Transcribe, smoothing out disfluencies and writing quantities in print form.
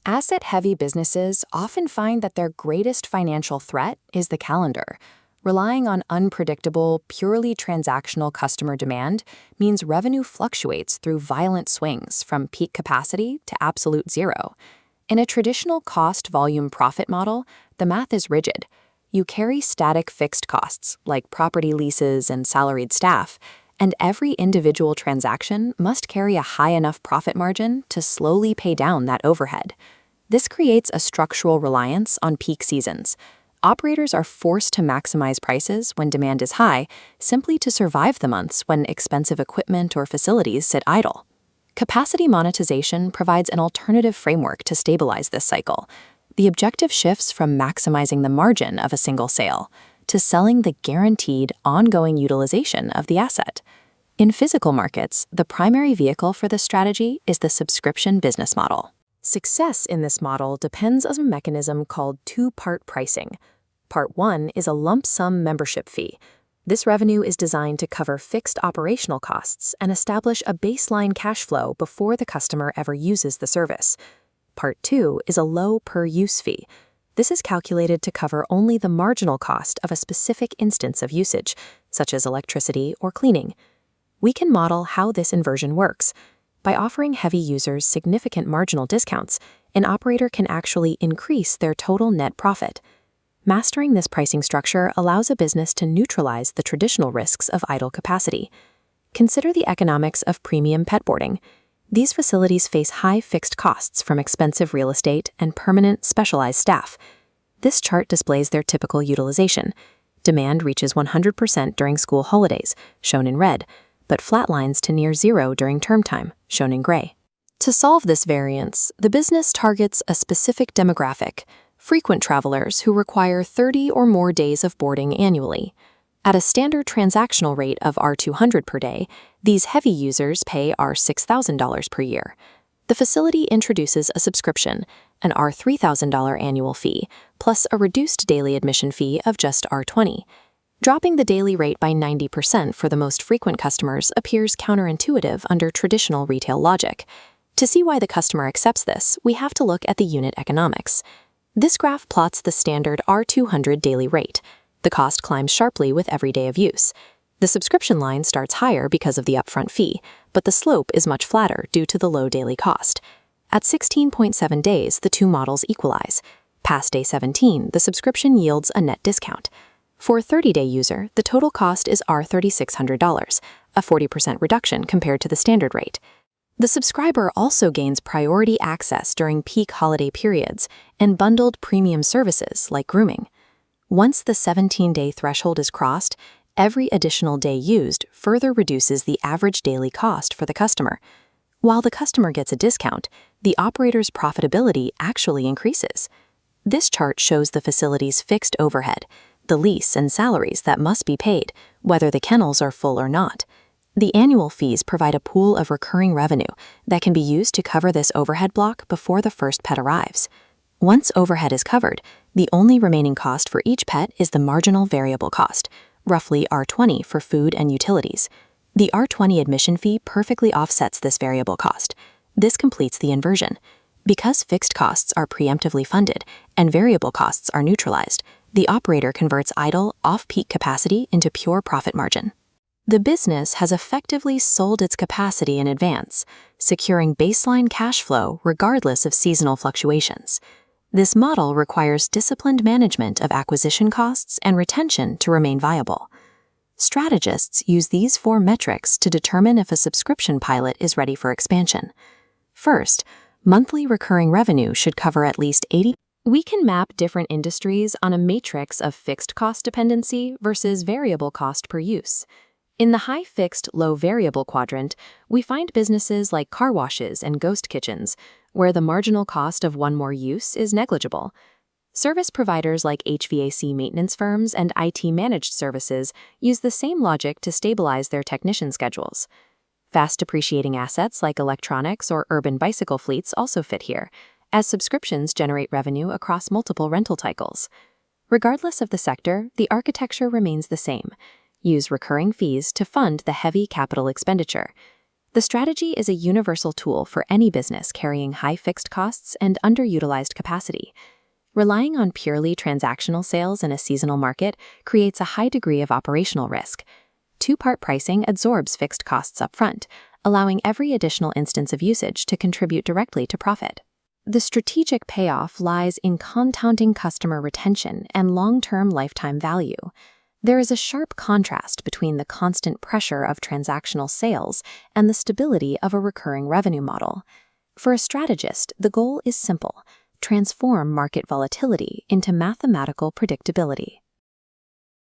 Asset-heavy businesses often find that their greatest financial threat is the calendar. Relying on unpredictable, purely transactional customer demand means revenue fluctuates through violent swings from peak capacity to absolute zero. In a traditional cost-volume profit model, the math is rigid. You carry static fixed costs, like property leases and salaried staff, and every individual transaction must carry a high enough profit margin to slowly pay down that overhead. This creates a structural reliance on peak seasons. Operators are forced to maximize prices when demand is high, simply to survive the months when expensive equipment or facilities sit idle. Capacity monetization provides an alternative framework to stabilize this cycle. The objective shifts from maximizing the margin of a single sale to selling the guaranteed, ongoing utilization of the asset. In physical markets, the primary vehicle for this strategy is the subscription business model. Success in this model depends on a mechanism called two-part pricing. Part 1 is a lump sum membership fee. This revenue is designed to cover fixed operational costs and establish a baseline cash flow before the customer ever uses the service. Part 2 is a low per-use fee. This is calculated to cover only the marginal cost of a specific instance of usage, such as electricity or cleaning. We can model how this inversion works. By offering heavy users significant marginal discounts, an operator can actually increase their total net profit. Mastering this pricing structure allows a business to neutralize the traditional risks of idle capacity. Consider the economics of premium pet boarding. These facilities face high fixed costs from expensive real estate and permanent specialized staff. This chart displays their typical utilization. Demand reaches 100% during school holidays, shown in red, but flatlines to near zero during term time, shown in gray. To solve this variance, the business targets a specific demographic, frequent travelers who require 30 or more days of boarding annually. At a standard transactional rate of R200 per day, these heavy users pay R$6,000 per year. The facility introduces a subscription, an R$3,000 annual fee, plus a reduced daily admission fee of just R$20. Dropping the daily rate by 90% for the most frequent customers appears counterintuitive under traditional retail logic. To see why the customer accepts this, we have to look at the unit economics. This graph plots the standard R200 daily rate. The cost climbs sharply with every day of use. The subscription line starts higher because of the upfront fee, but the slope is much flatter due to the low daily cost. At 16.7 days, the two models equalize. Past day 17, the subscription yields a net discount. For a 30-day user, the total cost is R$3,600, a 40% reduction compared to the standard rate. The subscriber also gains priority access during peak holiday periods and bundled premium services like grooming. Once the 17-day threshold is crossed, every additional day used further reduces the average daily cost for the customer. While the customer gets a discount, the operator's profitability actually increases. This chart shows the facility's fixed overhead, the lease and salaries that must be paid, whether the kennels are full or not. The annual fees provide a pool of recurring revenue that can be used to cover this overhead block before the first pet arrives. Once overhead is covered, the only remaining cost for each pet is the marginal variable cost, roughly R$20 for food and utilities. The R$20 admission fee perfectly offsets this variable cost. This completes the inversion. Because fixed costs are preemptively funded and variable costs are neutralized, the operator converts idle, off-peak capacity into pure profit margin. The business has effectively sold its capacity in advance, securing baseline cash flow regardless of seasonal fluctuations. This model requires disciplined management of acquisition costs and retention to remain viable. Strategists use these 4 metrics to determine if a subscription pilot is ready for expansion. First, monthly recurring revenue should cover at least 80%. We can map different industries on a matrix of fixed cost dependency versus variable cost per use. In the high fixed, low variable quadrant, we find businesses like car washes and ghost kitchens, where the marginal cost of one more use is negligible. Service providers like HVAC maintenance firms and IT managed services use the same logic to stabilize their technician schedules. Fast depreciating assets like electronics or urban bicycle fleets also fit here, as subscriptions generate revenue across multiple rental cycles. Regardless of the sector, the architecture remains the same. Use recurring fees to fund the heavy capital expenditure. The strategy is a universal tool for any business carrying high fixed costs and underutilized capacity. Relying on purely transactional sales in a seasonal market creates a high degree of operational risk. Two-part pricing absorbs fixed costs upfront, allowing every additional instance of usage to contribute directly to profit. The strategic payoff lies in compounding customer retention and long-term lifetime value. There is a sharp contrast between the constant pressure of transactional sales and the stability of a recurring revenue model. For a strategist, the goal is simple: transform market volatility into mathematical predictability.